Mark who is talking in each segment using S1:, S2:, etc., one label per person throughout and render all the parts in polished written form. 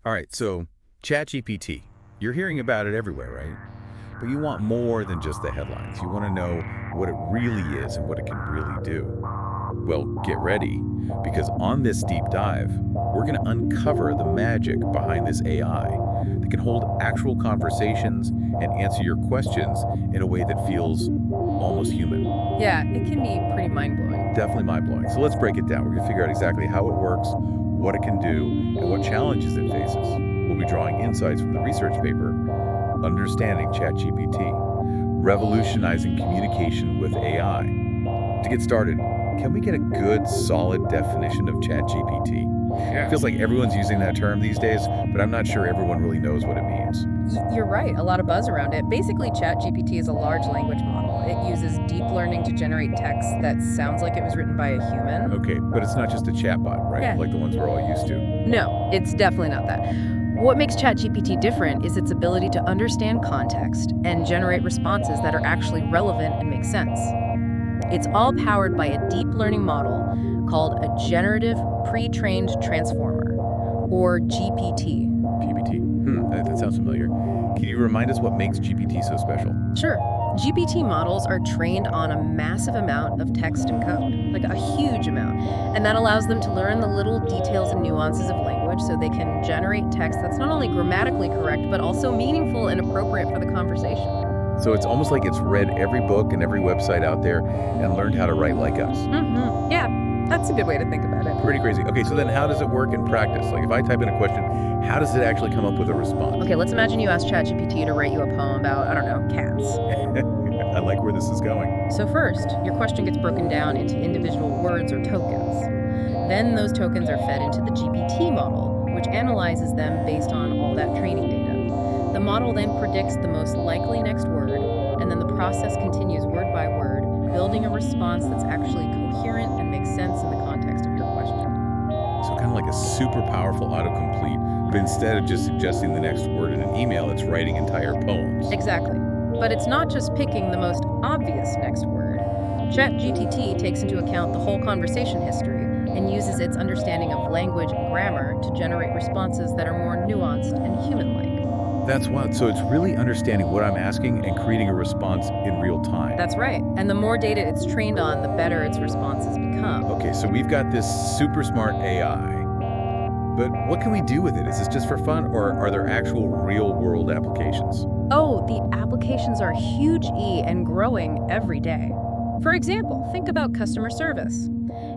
S1: All right, so ChatGPT, you're hearing about it everywhere, right? But you want more than just the headlines. You want to know what it really is and what it can really do. Well, get ready, because on this deep dive, we're going to uncover the magic behind this AI that can hold actual conversations and answer your questions in a way that feels almost human.
S2: Yeah, it can be pretty mind-blowing.
S1: Definitely mind-blowing. So let's break it down. We're going to figure out exactly how it works, what it can do, and what challenges it faces. We'll be drawing insights from the research paper, Understanding ChatGPT, Revolutionizing Communication with AI. To get started, can we get a good, solid definition of ChatGPT? It
S2: Yeah.
S1: feels like everyone's using that term these days, but I'm not sure everyone really knows what it means.
S2: You're right, a lot of buzz around it. Basically, ChatGPT is a large language model. It uses deep learning to generate text that sounds like it was written by a human.
S1: Okay, but it's not just a chatbot, right?
S2: Yeah.
S1: Like the ones we're all used to.
S2: No, it's definitely not that. What makes ChatGPT different is its ability to understand context and generate responses that are actually relevant and make sense. It's all powered by a deep learning model called a generative pre-trained transformer, or GPT.
S1: GPT. That sounds familiar. Can you remind us what makes GPT so special?
S2: Sure. GPT models are trained on a massive amount of text and code, like a huge amount, and that allows them to learn the little details and nuances of language so they can generate text that's not only grammatically correct, but also meaningful and appropriate for the conversation.
S1: So it's almost like it's read every book and every website out there and learned how to write like us.
S2: Yeah, that's a good way to think about it.
S1: Pretty crazy. Okay, so then how does it work in practice? Like if I type in a question, how does it actually come up with a response?
S2: Okay, let's imagine you ask ChatGPT to write you a poem about, I don't know, cats.
S1: I like where this is going.
S2: So first, your question gets broken down into individual words or tokens. Then those tokens are fed into the GPT model, which analyzes them based on all that training data. The model then predicts the most likely next word, and then the process continues word by word, building a response that's actually coherent and makes sense in the context of your question.
S1: So kind of like a super powerful autocomplete, but instead of just suggesting the next word in an email, it's writing entire poems.
S2: Exactly. But it's not just picking the most obvious next word. ChatGPT takes into account the whole conversation history and uses its understanding of language and grammar to generate responses that are more nuanced and human-like.
S1: That's wild. So it's really understanding what I'm asking and creating a response in real time.
S2: That's right. And the more data it's trained on, the better its responses become.
S1: Okay, so we've got this super smart AI, but what can we do with it? Is this just for fun, or are there actual real-world applications?
S2: Oh, the applications are huge and growing every day. For example, think about customer service.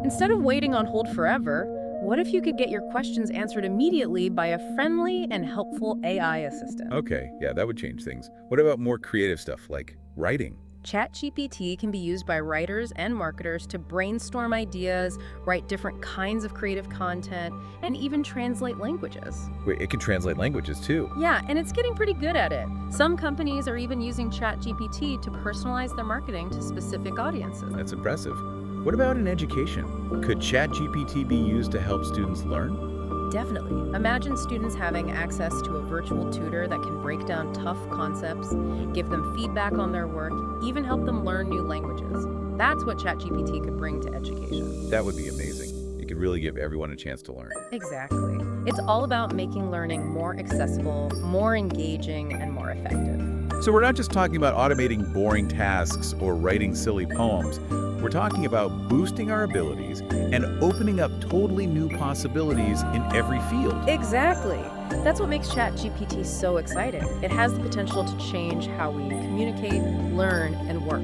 S2: Instead of waiting on hold forever, what if you could get your questions answered immediately by a friendly and helpful AI assistant?
S1: Okay, yeah, that would change things. What about more creative stuff, like writing?
S2: ChatGPT can be used by writers and marketers to brainstorm ideas, write different kinds of creative content, and even translate languages.
S1: Wait, it can translate languages too.
S2: Yeah, and it's getting pretty good at it. Some companies are even using ChatGPT to personalize their marketing to specific audiences.
S1: That's impressive. What about in education? Could ChatGPT be used to help students learn?
S2: Definitely. Imagine students having access to a virtual tutor that can break down tough concepts, give them feedback on their work, even help them learn new languages. That's what ChatGPT could bring to education.
S1: That would be amazing. It could really give everyone a chance to learn.
S2: Exactly. It's all about making learning more accessible, more engaging, and more effective.
S1: So we're not just talking about automating boring tasks or writing silly poems. We're talking about boosting our abilities and opening up totally new possibilities in every field.
S2: Exactly. That's what makes ChatGPT so exciting. It has the potential to change how we communicate, learn, and work.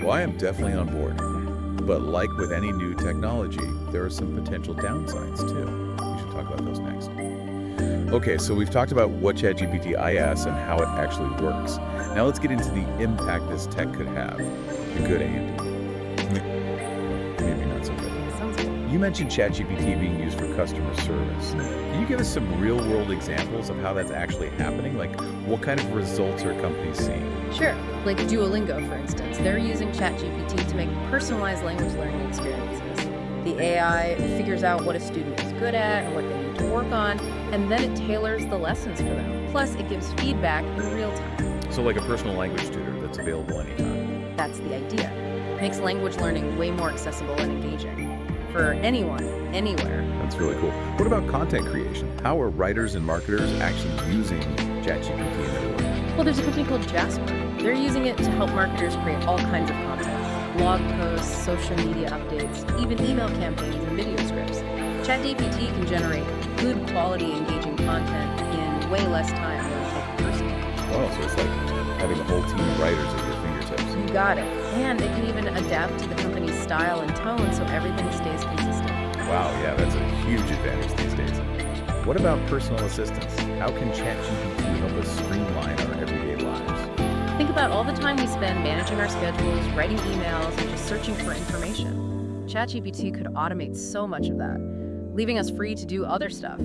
S1: Well, I am definitely on board. But like with any new technology, there are some potential downsides too. We should talk about those next. Okay, so we've talked about what ChatGPT IS and how it actually works. Now let's get into the impact this tech could have. The good and maybe not so good.
S2: Sounds good.
S1: You mentioned ChatGPT being used for customer service. Can you give us some real-world examples of how that's actually happening? Like, what kind of results are companies seeing?
S2: Sure. Like Duolingo, for instance. They're using ChatGPT to make personalized language learning experiences. The AI figures out what a student is good at and what they need to work on, and then it tailors the lessons for them. Plus, it gives feedback in real time.
S1: So like a personal language tutor that's available anytime.
S2: That's the idea. It makes language learning way more accessible and engaging. for anyone, anywhere.
S1: That's really cool. What about content creation? How are writers and marketers actually using ChatGPT in their work?
S2: Well, there's a company called Jasper. They're using it to help marketers create all kinds of content. Blog posts, social media updates, even email campaigns and video scripts. ChatGPT can generate good quality, engaging content in way less time than it takes a person.
S1: Oh, so it's like having a whole team of writers at your fingertips.
S2: You got it. And it can even adapt to the company's style and tone so everything stays consistent.
S1: Wow, yeah, that's a huge advantage these days. What about personal assistants? How can ChatGPT help us streamline our everyday lives?
S2: Think about all the time we spend managing our schedules, writing emails, and just searching for information. ChatGPT could automate so much of that, leaving us free to do other stuff.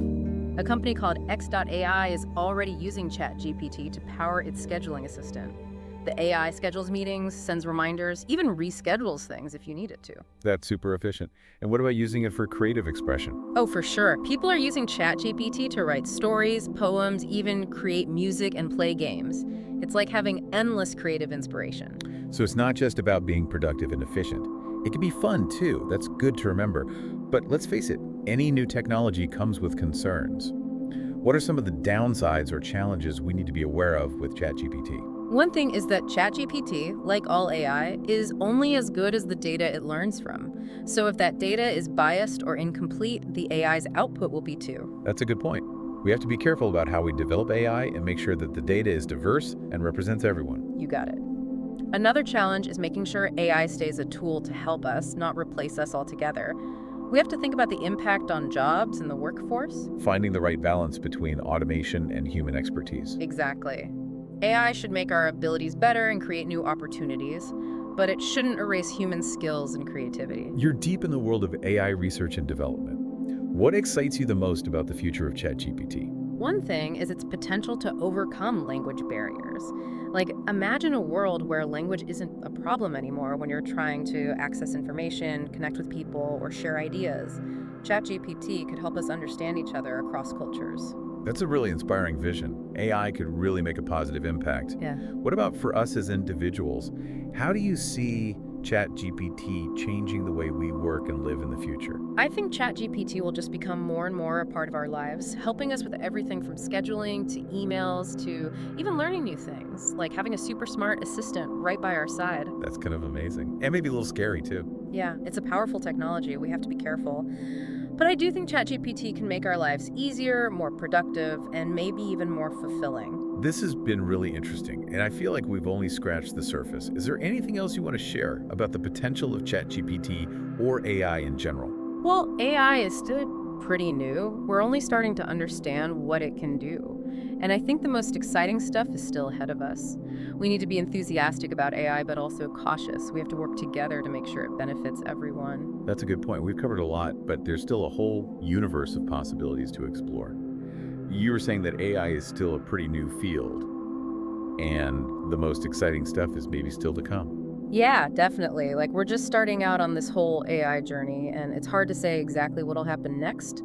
S2: A company called X.AI is already using ChatGPT to power its scheduling assistant. The AI schedules meetings, sends reminders, even reschedules things if you need it to.
S1: That's super efficient. And what about using it for creative expression?
S2: Oh, for sure. People are using ChatGPT to write stories, poems, even create music and play games. It's like having endless creative inspiration.
S1: So it's not just about being productive and efficient. It can be fun too. That's good to remember. But let's face it, any new technology comes with concerns. What are some of the downsides or challenges we need to be aware of with ChatGPT?
S2: One thing is that ChatGPT, like all AI, is only as good as the data it learns from. So if that data is biased or incomplete, the AI's output will be too.
S1: That's a good point. We have to be careful about how we develop AI and make sure that the data is diverse and represents everyone.
S2: You got it. Another challenge is making sure AI stays a tool to help us, not replace us altogether. We have to think about the impact on jobs and the workforce.
S1: Finding the right balance between automation and human expertise.
S2: Exactly. AI should make our abilities better and create new opportunities, but it shouldn't erase human skills and creativity.
S1: You're deep in the world of AI research and development. What excites you the most about the future of ChatGPT?
S2: One thing is its potential to overcome language barriers. Like, imagine a world where language isn't a problem anymore when you're trying to access information, connect with people, or share ideas. ChatGPT could help us understand each other across cultures.
S1: That's a really inspiring vision. AI could really make a positive impact.
S2: Yeah.
S1: What about for us as individuals? How do you see ChatGPT changing the way we work and live in the future?
S2: I think ChatGPT will just become more and more a part of our lives, helping us with everything from scheduling to emails to even learning new things, like having a super smart assistant right by our side.
S1: That's kind of amazing. And maybe a little scary too.
S2: Yeah, it's a powerful technology. We have to be careful. But I do think ChatGPT can make our lives easier, more productive, and maybe even more fulfilling.
S1: This has been really interesting, and I feel like we've only scratched the surface. Is there anything else you want to share about the potential of ChatGPT or AI in general?
S2: Well, AI is still pretty new. We're only starting to understand what it can do. And I think the most exciting stuff is still ahead of us. We need to be enthusiastic about AI, but also cautious. We have to work together to make sure it benefits everyone.
S1: That's a good point. We've covered a lot, but there's still a whole universe of possibilities to explore. You were saying that AI is still a pretty new field, and the most exciting stuff is maybe still to come.
S2: Yeah, definitely. Like, we're just starting out on this whole AI journey, and it's hard to say exactly what'll happen next.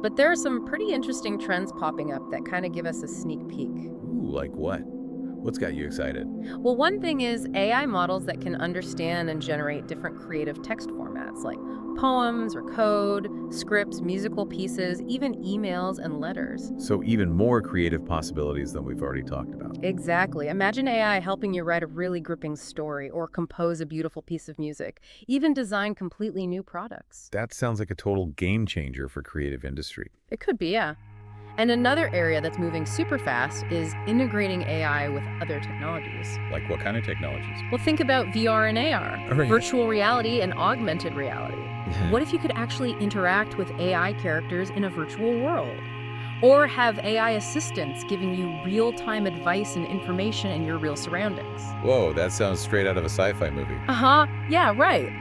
S2: But there are some pretty interesting trends popping up that kind of give us a sneak peek.
S1: Ooh, like what? What's got you excited?
S2: Well, one thing is AI models that can understand and generate different creative text formats like poems or code, scripts, musical pieces, even emails and letters.
S1: So even more creative possibilities than we've already talked about.
S2: Exactly. Imagine AI helping you write a really gripping story or compose a beautiful piece of music, even design completely new products.
S1: That sounds like a total game changer for creative industry.
S2: It could be, yeah. And another area that's moving super fast is integrating AI with other technologies.
S1: Like what kind of technologies?
S2: Well, think about VR and AR,
S1: All right.
S2: virtual reality and augmented reality. What if you could actually interact with AI characters in a virtual world? Or have AI assistants giving you real-time advice and information in your real surroundings?
S1: Whoa, that sounds straight out of a sci-fi movie.
S2: Uh-huh, yeah, right.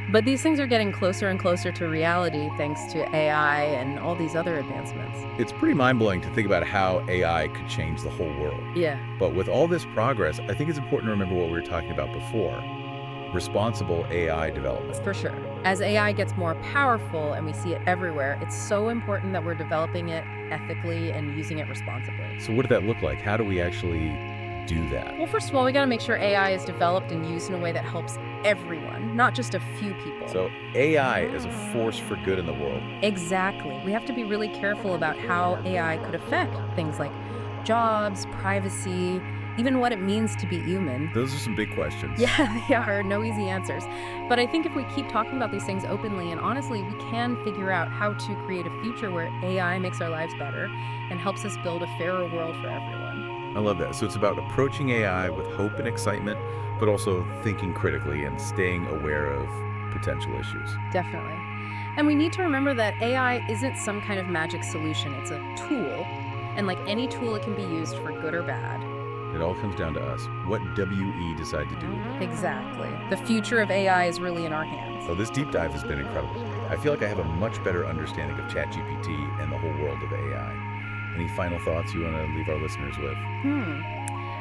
S2: But these things are getting closer and closer to reality thanks to AI and all these other advancements.
S1: It's pretty mind-blowing to think about how AI could change the whole world.
S2: Yeah.
S1: But with all this progress, I think it's important to remember what we were talking about before. Responsible AI development.
S2: For sure. As AI gets more powerful and we see it everywhere, it's so important that we're developing it ethically and using it responsibly.
S1: So what did that look like? How do we actually do that?
S2: Well, first of all, we got to make sure AI is developed and used in a way that helps everyone, not just a few people.
S1: So AI as a force for good in the world.
S2: Exactly. We have to be really careful about how AI could affect things like jobs, privacy, even what it means to be human.
S1: Those are some big questions.
S2: Yeah, they are. No easy answers. But I think if we keep talking about these things openly and honestly, we can figure out how to create a future where AI makes our lives better and helps us build a fairer world for everyone.
S1: I love that. So it's about approaching AI with hope and excitement, but also thinking critically and staying aware of potential issues.
S2: Definitely. And we need to remember that AI isn't some kind of magic solution, it's a tool. And like any tool, it can be used for good or bad.
S1: It all comes down to us. What WE decide to do with it.
S2: Exactly. The future of AI is really in our hands.
S1: So this deep dive has been incredible. I feel like I have a much better understanding of ChatGPT and the whole world of AI. Any final thoughts you want to leave our listeners with?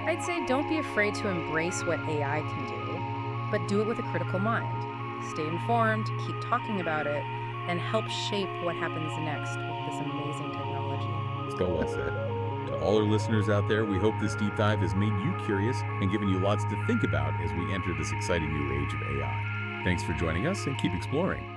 S2: I'd say don't be afraid to embrace what AI can do, but do it with a critical mind. Stay informed, keep talking about it, and help shape what happens next with this amazing technology.
S1: So well said. To all our listeners out there, we hope this deep dive has made you curious and given you lots to think about as we enter this exciting new age of AI. Thanks for joining us and keep exploring.